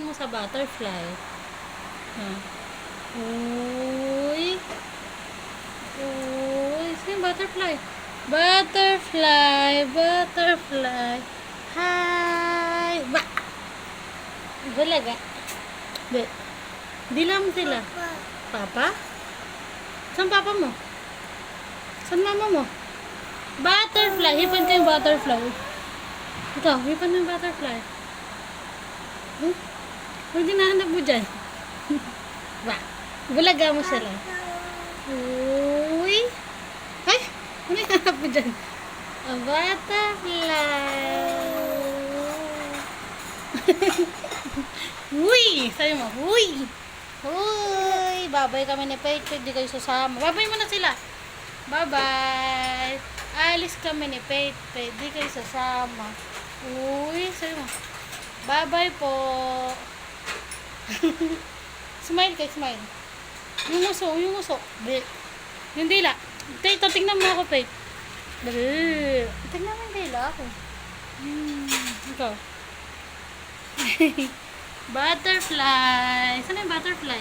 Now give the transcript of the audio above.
mo sa butterfly? Huh? Uy. Uy. Sino yung butterfly? Butterfly. Butterfly. Hi. Ba. Balaga. Be. Dilam sila. Papa? Saan papa mo? Saan mama mo? Butterfly. Hipan ko yung butterfly. Ito, hipan mo yung butterfly. Huh? Huwag dinahanap mo dyan. Ba, bulaga mo sila. Uy. Ay, ano yung hanap mo dyan? A butterfly. Uy, sabi mo, uy. Uy, babay kami ni Pete, di kayo sasama. Babay mo na sila. Bye-bye. Alis kami ni Pete, di kayo sasama. Uy, sabi mo. Bye-bye po. Smile kay smile. Yung muso, yung muso. Be. Yung dila. Ito, tingnan mo ako, Pete. Be. Tingnan mo yung dila ako. Ikaw. Butterfly. Saan yung butterfly?